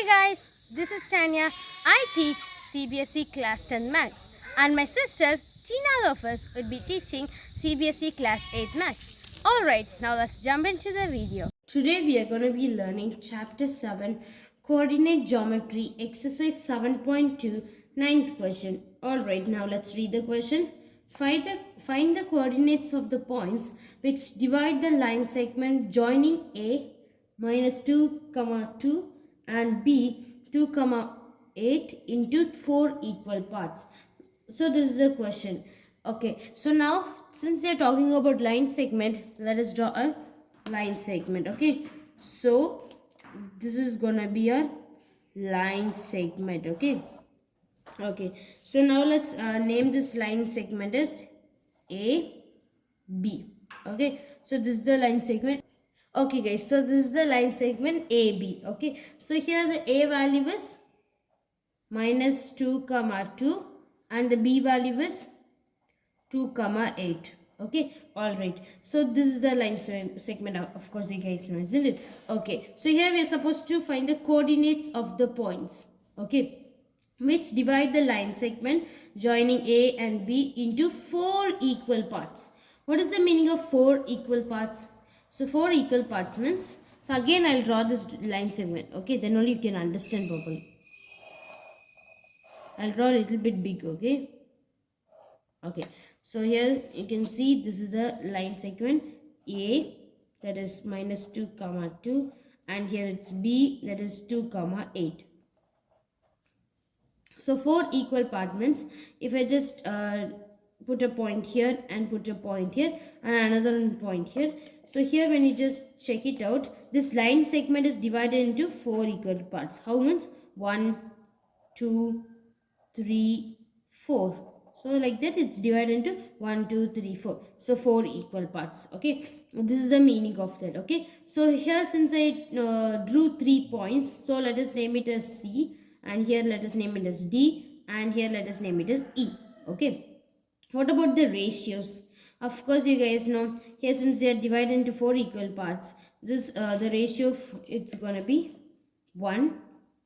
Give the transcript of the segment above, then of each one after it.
Hi guys, this is Tanya. I teach CBSE Class 10 Maths and my sister Tina Lopez would be teaching CBSE Class 8 Maths. Alright, now let's jump into the video. Today we are going to be learning Chapter 7 Coordinate Geometry Exercise 7.2 9th question. Alright, now let's read the question. Find the coordinates of the points which divide the line segment joining A minus 2, 2 and B 2, 8 into 4 equal parts. So this is the question. Okay, so now since they are talking about line segment, let us draw a line segment. Okay, so this is gonna be a line segment. Okay, so now let's name this line segment as A B. Okay, so this is the line segment. Okay guys, so this is the line segment AB. Okay, so here the A value is minus 2, 2 and the B value is 2, 8. Okay, alright. So this is the line segment, of course you guys know, isn't it? Okay, so here we are supposed to find the coordinates of the points. Okay, which divide the line segment joining A and B into 4 equal parts. What is the meaning of 4 equal parts? So 4 equal parts means, so again I'll draw this line segment. Okay, then only you can understand properly. I'll draw a little bit big. Okay, so here you can see this is the line segment A, that is minus 2, 2 and here it's B, that is 2, 8. So 4 equal part means if I just put a point here and put a point here and another point here. So here when you just check it out, this line segment is divided into 4 equal parts. How much? 1, 2, 3, 4. So like that it's divided into 1, 2, 3, 4. So 4 equal parts. Okay, this is the meaning of that. Okay, so here since I drew 3 points, so let us name it as C, and here let us name it as D, and here let us name it as E. Okay, what about the ratios? Of course you guys know here since they are divided into 4 equal parts, this the ratio it's gonna be 1,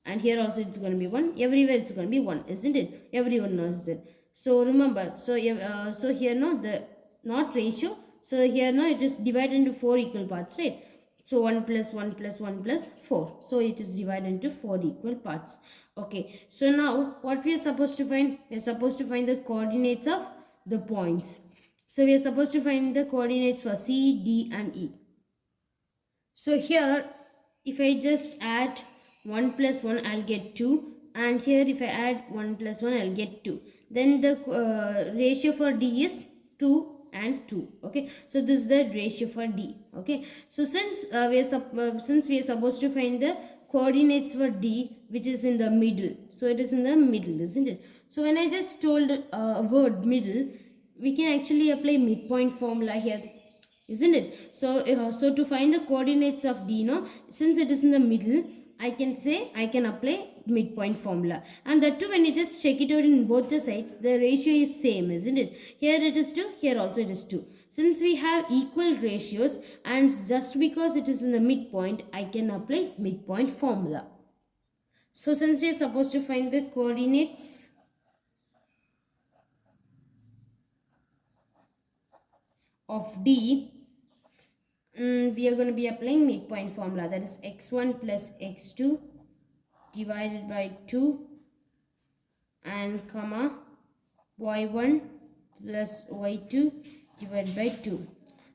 and here also it's going to be 1. Everywhere it's going to be 1, isn't it? Everyone knows that. So remember, so here no, the not ratio, so here no, it is divided into 4 equal parts, right? So 1 plus 1 plus 1 plus 4. So it is divided into 4 equal parts. Okay, so now what we are supposed to find? We are supposed to find the coordinates of the points. So we are supposed to find the coordinates for C, D and E. So here if I just add 1 plus 1 I'll get 2, and here if I add 1 plus 1 I'll get 2. Then the ratio for D is 2 and 2. Okay, so this is the ratio for D. Okay, so since we are supposed to find the coordinates for D, which is in the middle, so it is in the middle, isn't it? So when I just told a word middle, we can actually apply midpoint formula here, isn't it? So to find the coordinates of D, since it is in the middle, I can apply midpoint formula, and that too when you just check it out in both the sides, the ratio is same, isn't it? Here it is 2, here also it is 2. Since we have equal ratios and just because it is in the midpoint, I can apply midpoint formula. So since we are supposed to find the coordinates of D, we are going to be applying midpoint formula, that is x1 plus x2 divided by 2 and comma y1 plus y2 divided by 2.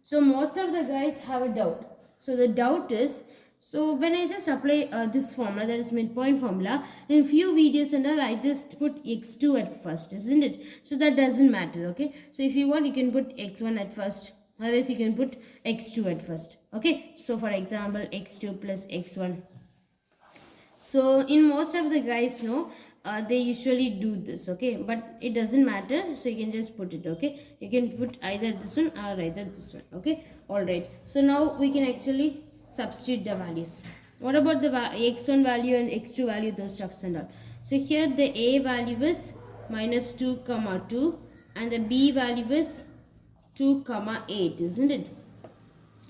So most of the guys have a doubt. So the doubt is, so when I just apply this formula, that is midpoint formula, in few videos and all I just put x2 at first, isn't it? So that doesn't matter. Okay, so if you want you can put x1 at first, otherwise you can put x2 at first. Okay, so for example x2 plus x1. So in most of the guys know they usually do this. Okay, but it doesn't matter, so you can just put it. Okay, you can put either this one or either this one. Okay, all right, so now we can actually substitute the values. What about the x1 value and x2 value, those stuffs and all? So here the a value is minus 2, 2 and the b value is 2, 8, isn't it?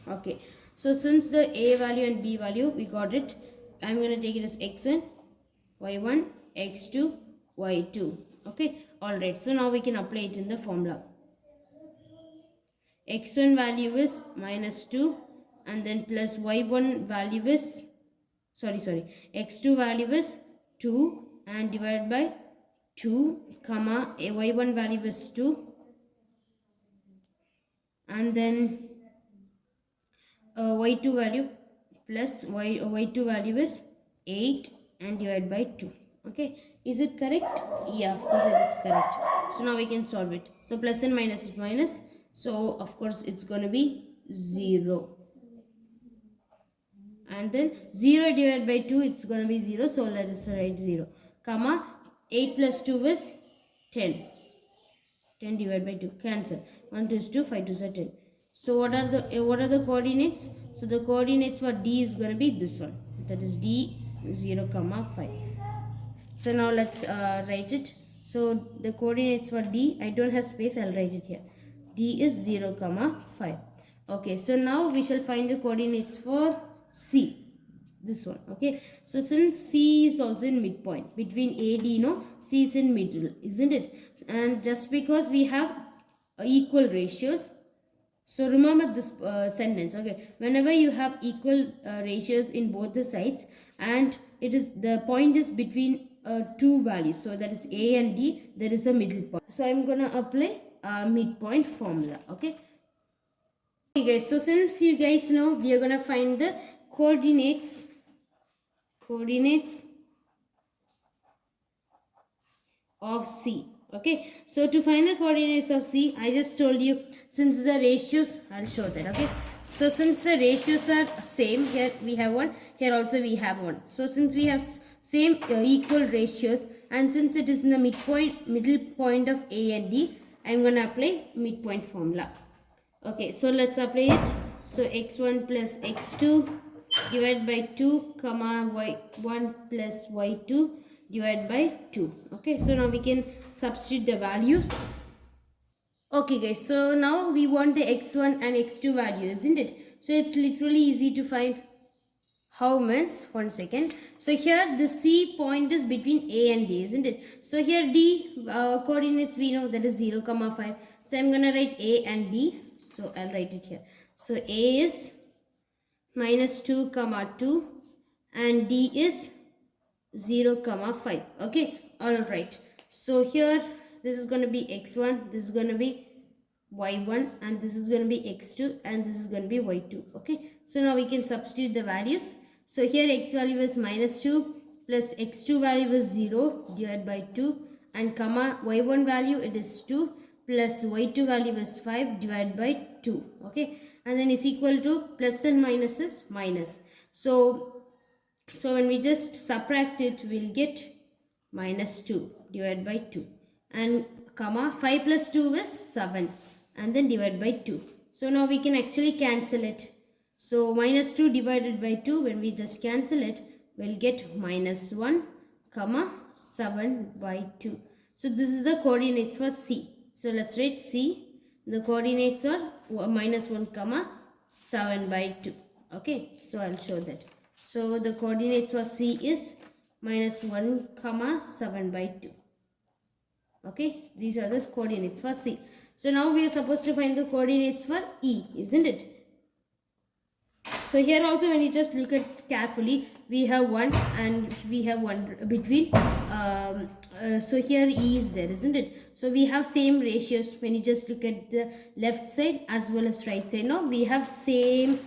Okay, so since the a value and b value we got it, I'm going to take it as x1 y1, x2, y2. Okay, all right. So now we can apply it in the formula. x1 value is minus 2 and then plus y1 value is x2 value is 2 and divided by 2 comma y1 value is 2 and then y2 value plus y2 value is 8 and divided by 2. Okay, is it correct? Yeah, of course it is correct. So now we can solve it. So plus and minus is minus, so of course it's going to be 0, and then 0 divided by 2, it's going to be 0, so let us write 0 comma 8 plus 2 is 10. 10 divided by 2, cancel. 1 2 is 2, 5 2 is 10. So what are the coordinates? So the coordinates for D is going to be this one, that is D 0 comma 5. So now let's write it. So the coordinates for D, I don't have space, I'll write it here. D is 0 comma 5. Okay, so now we shall find the coordinates for C, this one. Okay, so since C is also in midpoint between AD, C is in middle, isn't it? And just because we have equal ratios, so remember this sentence. Okay, whenever you have equal ratios in both the sides and the point is between two values, so that is A and D, there is a middle point. So I'm gonna apply midpoint formula. Okay guys, so since you guys know, we are gonna find the coordinates of C. Okay, so to find the coordinates of C, I just told you, since the ratios, I'll show that. Okay, so since the ratios are same, here we have one, here also we have one. So since we have same equal ratios, and since it is in the middle point of A and D, I'm gonna apply midpoint formula. Okay, so let's apply it. So x1 plus x2 divided by 2 comma y1 plus y2 divided by 2. Okay, so now we can substitute the values. Okay guys, so now we want the x1 and x2 value, isn't it? So it's literally easy to find. How means, one second. So here the C point is between A and D, isn't it? So here D coordinates we know, that is 0 comma 5. So I'm gonna write A and D. So I'll write it here. So A is minus 2 comma 2 and D is 0 comma 5. Okay, all right. So here this is going to be x1, this is going to be y1, and this is going to be x2, and this is going to be y2. Okay, so now we can substitute the values. So here x value is minus 2 plus x2 value is 0 divided by 2 and comma y1 value it is 2 plus y2 value is 5 divided by 2. Okay, and then is equal to plus and minus is minus. So when we just subtract it, we'll get minus 2 divided by 2 and comma 5 plus 2 is 7 and then divide by 2. So now we can actually cancel it. So minus 2 divided by 2, when we just cancel it, we'll get minus 1 comma 7 by 2. So this is the coordinates for C. So let's write C. The coordinates are minus 1 comma 7 by 2. Okay, so I'll show that. So the coordinates for C is minus 1 comma 7 by 2. Okay, these are the coordinates for C. So now we are supposed to find the coordinates for E, isn't it? So here also, when you just look at carefully, we have 1 and we have 1 between. So here E is there, isn't it? So we have same ratios when you just look at the left side as well as right side. No, we have same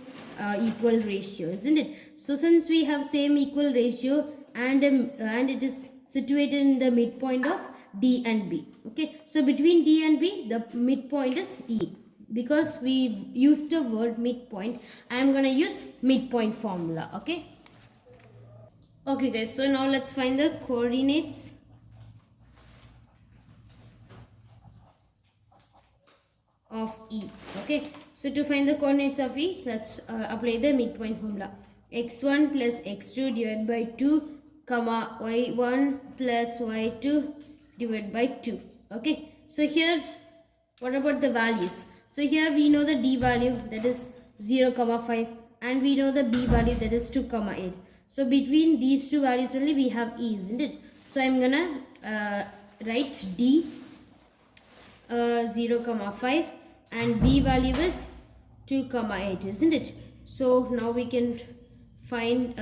equal ratio, isn't it? So since we have same equal ratio and it is situated in the midpoint of D and B. Okay, so between D and B, the midpoint is E. Because we used the word midpoint, I am gonna use midpoint formula. Okay. Okay guys, so now let's find the coordinates of E. Okay, so to find the coordinates of E, let's apply the midpoint formula. x1 plus x2 divided by 2 comma y1 plus y2 divided by 2. Okay, so here what about the values? So here we know the D value, that is 0 comma 5, and we know the B value, that is 2 comma 8. So between these two values only we have E, isn't it? So I'm gonna write D 0, 5 and B value is 2, 8, isn't it? So now we can find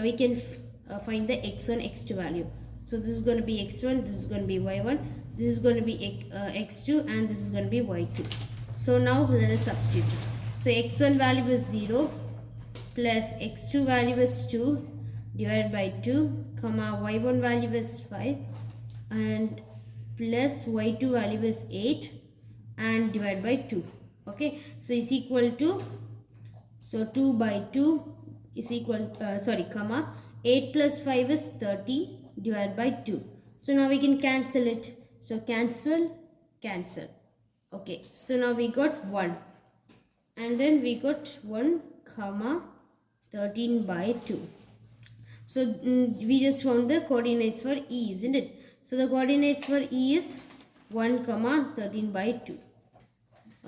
find the x1, x2 value. So this is going to be x1, this is going to be y1, this is going to be x2, and this is going to be y2. So now let us substitute it. So x1 value is 0 plus x2 value is 2 divided by 2 comma y1 value is 5 and plus y2 value is 8 and divided by 2. Okay, so is equal to, so 2 by 2 is equal comma 8 plus 5 is 30 divided by 2. So now we can cancel it. So cancel. Okay, so now we got 1 and then we got 1 comma 13 by 2. So we just found the coordinates for E, isn't it? So the coordinates for E is 1 comma 13 by 2.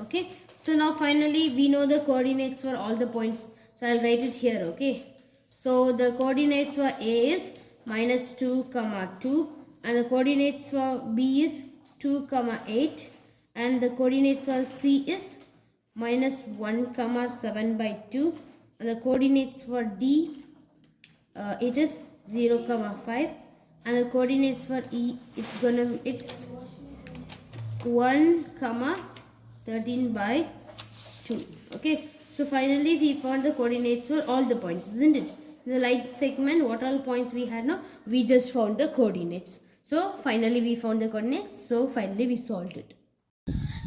Okay, so now finally we know the coordinates for all the points. So I'll write it here. Okay, so the coordinates for A is minus 2 comma 2 and the coordinates for B is 2 comma 8 and the coordinates for C is minus 1 comma 7 by 2 and the coordinates for D it is 0 comma 5 and the coordinates for E it's 1 comma 13 by 2. Okay, so finally we found the coordinates for all the points, isn't it? In the light segment, what all points we had now? We just found the coordinates. So finally we found the coordinates. So finally we solved it.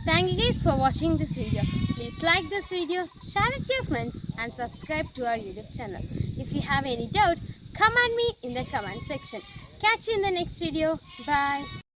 Thank you guys for watching this video. Please like this video, share it to your friends and subscribe to our YouTube channel. If you have any doubt, comment me in the comment section. Catch you in the next video. Bye.